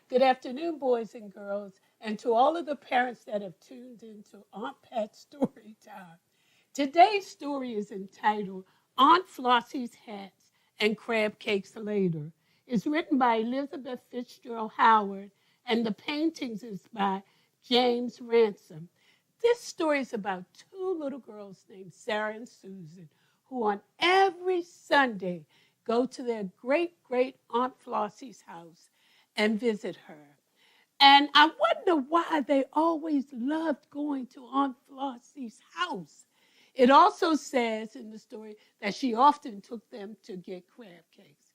Good afternoon, boys and girls, and to all of the parents that have tuned into Aunt Pat's Story Time. Today's story is entitled Aunt Flossie's Hats and Crab Cakes Later. It's written by Elizabeth Fitzgerald Howard, and the paintings is by James Ransom. This story is about two little girls named Sarah and Susan, who on every Sunday go to their great Aunt Flossie's house and visit her. And I wonder why they always loved going to Aunt Flossie's house. It also says in the story that she often took them to get crab cakes.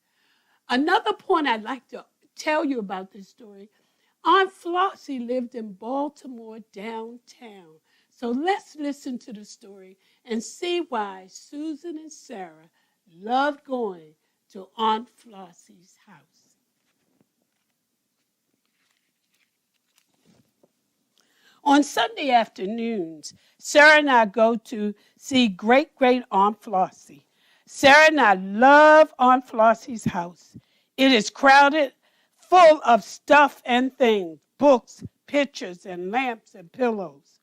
Another point I'd like to tell you about this story, Aunt Flossie lived in Baltimore downtown. So let's listen to the story and see why Susan and Sarah loved going to Aunt Flossie's house. On Sunday afternoons, Sarah and I go to see great Aunt Flossie. Sarah and I love Aunt Flossie's house. It is crowded, full of stuff and things, books, pictures and lamps and pillows,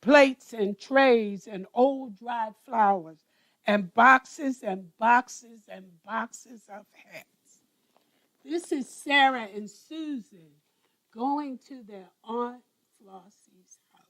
plates and trays and old dried flowers, and boxes and boxes and boxes of hats. This is Sarah and Susan going to their Aunt Flossie's house.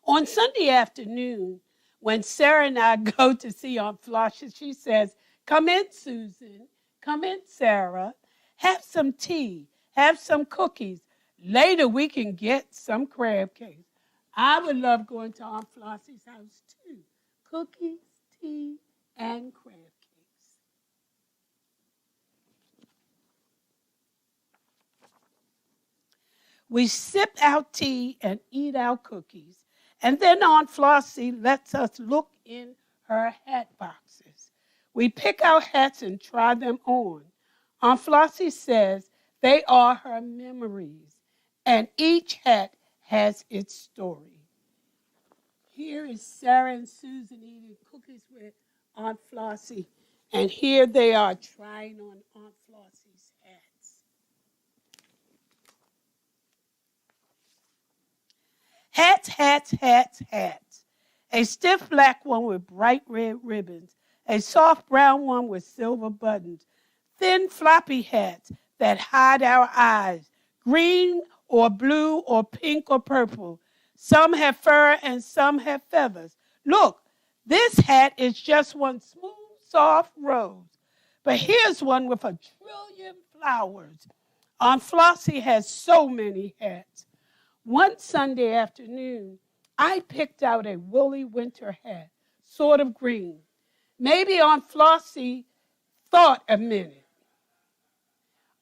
On Sunday afternoon, when Sarah and I go to see Aunt Flossie, she says, "Come in, Susan. Come in, Sarah. Have some tea. Have some cookies. Later we can get some crab cakes." I would love going to Aunt Flossie's house too. Cookies, tea, and crab cakes. We sip our tea and eat our cookies, and then Aunt Flossie lets us look in her hat boxes. We pick our hats and try them on. Aunt Flossie says they are her memories, and each hat has its story. Here is Sarah and Susan eating cookies with Aunt Flossie, and here they are trying on Aunt Flossie's hats. Hats, hats, hats, hats. A stiff black one with bright red ribbons. A soft brown one with silver buttons. Thin floppy hats that hide our eyes. Green or blue or pink or purple. Some have fur and some have feathers. Look, this hat is just one smooth, soft rose. But here's one with 1,000,000,000 flowers. Aunt Flossie has so many hats. One Sunday afternoon, I picked out a woolly winter hat, sort of green. Maybe Aunt Flossie thought a minute.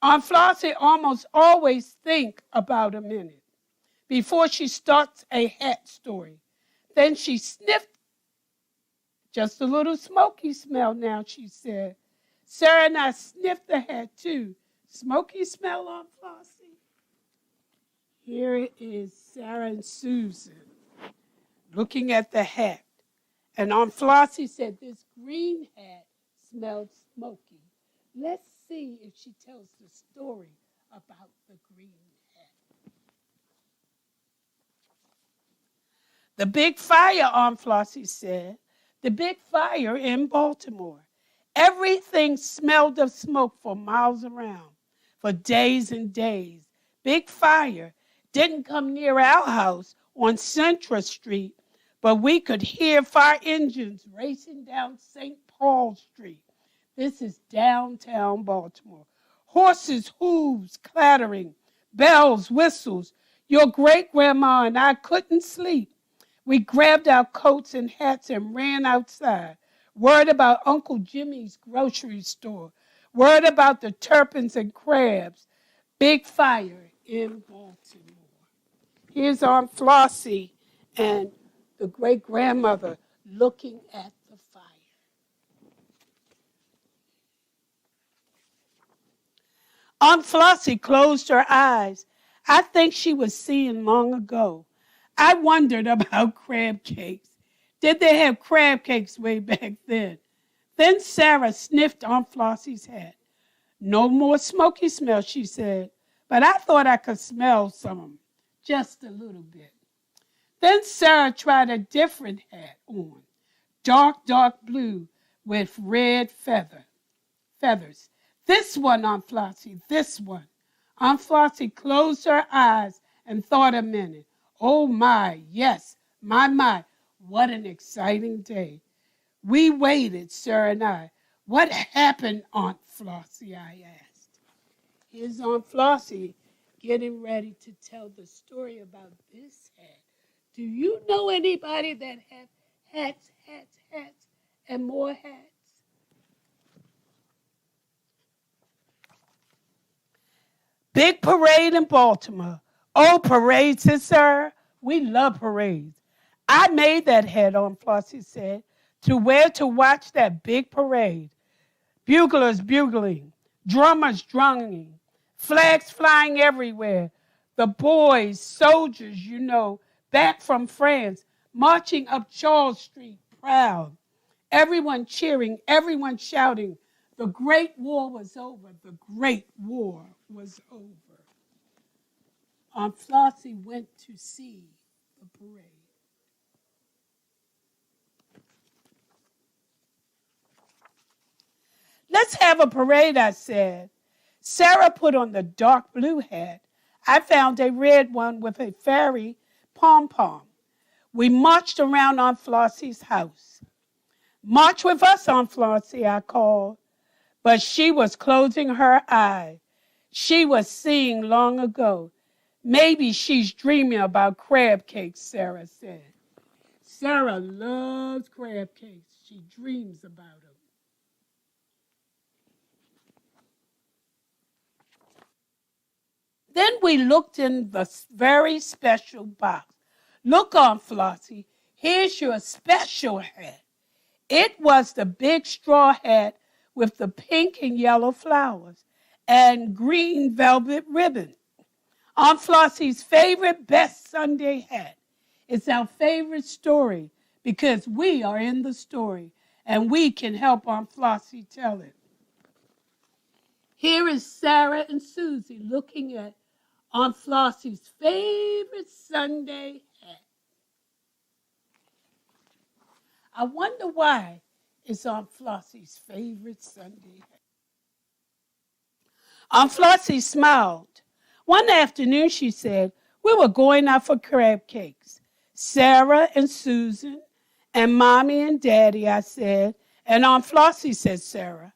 Aunt Flossie almost always think about a minute before she starts a hat story. Then she sniffed, just a little smoky smell now, she said. Sarah and I sniffed the hat too. Smoky smell, Aunt Flossie? Here it is, Sarah and Susan looking at the hat. And Aunt Flossie said this green hat smelled smoky. Let's see if she tells the story about the green hat. The big fire, Aunt Flossie said. The big fire in Baltimore. Everything smelled of smoke for miles around, for days and days. Big fire. Didn't come near our house on Central Street, but we could hear fire engines racing down St. Paul Street. This is downtown Baltimore. Horses' hooves clattering, bells, whistles. Your great-grandma and I couldn't sleep. We grabbed our coats and hats and ran outside. Word about Uncle Jimmy's grocery store. Word about the Turpins and Crabs. Big fire in Baltimore. Here's Aunt Flossie and the great-grandmother looking at the fire. Aunt Flossie closed her eyes. I think she was seeing long ago. I wondered about crab cakes. Did they have crab cakes way back then? Then Sarah sniffed Aunt Flossie's hat. No more smoky smell, she said, but I thought I could smell some, just a little bit. Then Sarah tried a different hat on, dark blue with red feathers. This one, Aunt Flossie, this one. Aunt Flossie closed her eyes and thought a minute. Oh my, yes, my, what an exciting day. We waited, Sarah and I. What happened, Aunt Flossie, I asked. Here's Aunt Flossie getting ready to tell the story about this hat. Do you know anybody that have hats, and more hats? Big parade in Baltimore. Oh, parades, said Sarah. We love parades. I made that hat, Aunt Flossie said, to wear to watch that big parade. Buglers bugling, drummers drumming, flags flying everywhere. The boys, soldiers, back from France, marching up Charles Street, proud. Everyone cheering, everyone shouting. The Great War was over. The Great War was over. Aunt Flossie went to see the parade. Let's have a parade, I said. Sarah put on the dark blue hat. I found a red one with a fairy pom-pom. We marched around Aunt Flossie's house. March with us, Aunt Flossie, I called. But she was closing her eye. She was seeing long ago. Maybe she's dreaming about crab cakes, Sarah said. Sarah loves crab cakes. She dreams about them. Then we looked in the very special box. Look, Aunt Flossie, here's your special hat. It was the big straw hat with the pink and yellow flowers and green velvet ribbon. Aunt Flossie's favorite best Sunday hat. It's our favorite story because we are in the story and we can help Aunt Flossie tell it. Here is Sarah and Susie looking at Aunt Flossie's favorite Sunday hat. I wonder why it's Aunt Flossie's favorite Sunday hat. Aunt Flossie smiled. One afternoon, she said, we were going out for crab cakes. Sarah and Susan and Mommy and Daddy, I said, and Aunt Flossie, said Sarah.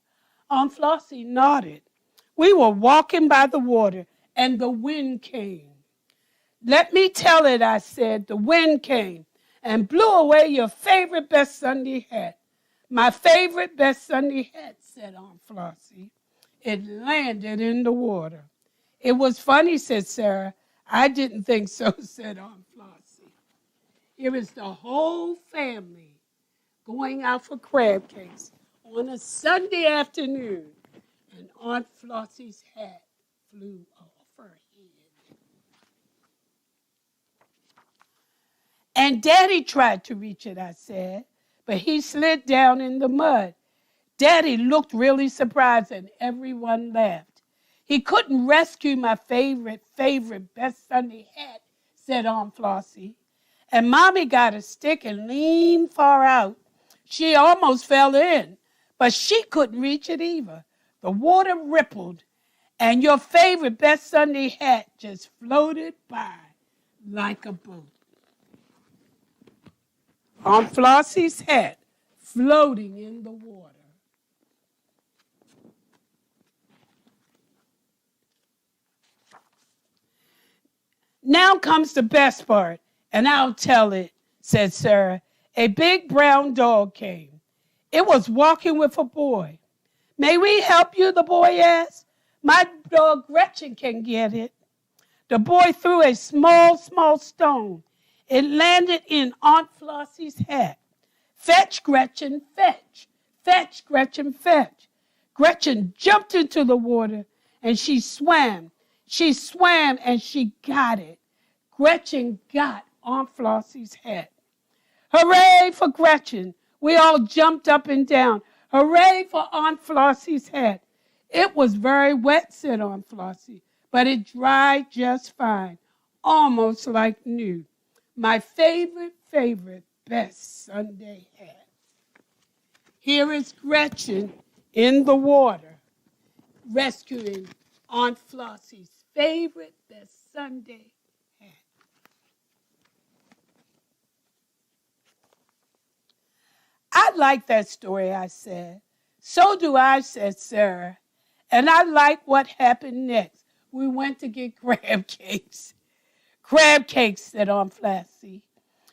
Aunt Flossie nodded. We were walking by the water, and the wind came. Let me tell it, I said. The wind came and blew away your favorite best Sunday hat. My favorite best Sunday hat, said Aunt Flossie. It landed in the water. It was funny, said Sarah. I didn't think so, said Aunt Flossie. Here is the whole family going out for crab cakes on a Sunday afternoon, and Aunt Flossie's hat flew off her head. And Daddy tried to reach it, I said, but he slid down in the mud. Daddy looked really surprised, and everyone laughed. He couldn't rescue my favorite best Sunday hat, said Aunt Flossie. And Mommy got a stick and leaned far out. She almost fell in, but she couldn't reach it either. The water rippled, and your favorite best Sunday hat just floated by like a boat. Aunt Flossie's hat floating in the water. Now comes the best part, and I'll tell it, said Sarah. A big brown dog came. It was walking with a boy. May we help you, the boy asked. My dog Gretchen can get it. The boy threw a small stone. It landed in Aunt Flossie's hat. Fetch, Gretchen, fetch. Fetch, Gretchen, fetch. Gretchen jumped into the water, and she swam. She swam, and she got it. Gretchen got Aunt Flossie's hat. Hooray for Gretchen. We all jumped up and down. Hooray for Aunt Flossie's hat. It was very wet, said Aunt Flossie, but it dried just fine, almost like new. My favorite, best Sunday hat. Here is Gretchen in the water, rescuing Aunt Flossie's favorite, best Sunday hat. I like that story, I said. So do I, said Sarah. And I like what happened next. We went to get crab cakes. Crab cakes, said Aunt Flossie.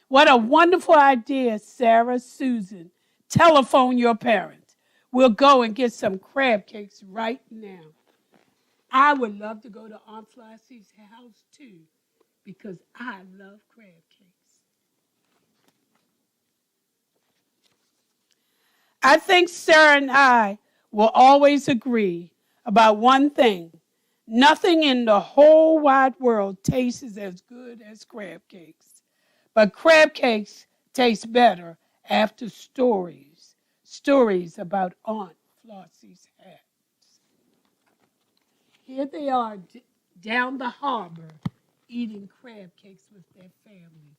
What a wonderful idea, Sarah, Susan. Telephone your parents. We'll go and get some crab cakes right now. I would love to go to Aunt Flossie's house too, because I love crab cakes. I think Sarah and I will always agree about one thing. Nothing in the whole wide world tastes as good as crab cakes. But crab cakes taste better after stories. Stories about Aunt Flossie's hats. Here they are down the harbor eating crab cakes with their families.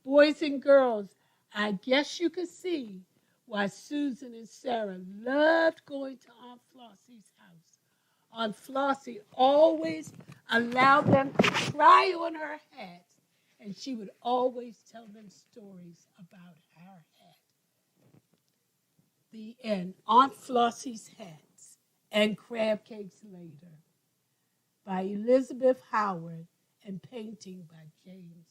Boys and girls, I guess you could see why Susan and Sarah loved going to Aunt Flossie's house. Aunt Flossie always allowed them to try on her hats, and she would always tell them stories about her hat. The end. Aunt Flossie's Hats and Crab Cakes Later by Elizabeth Howard and painting by James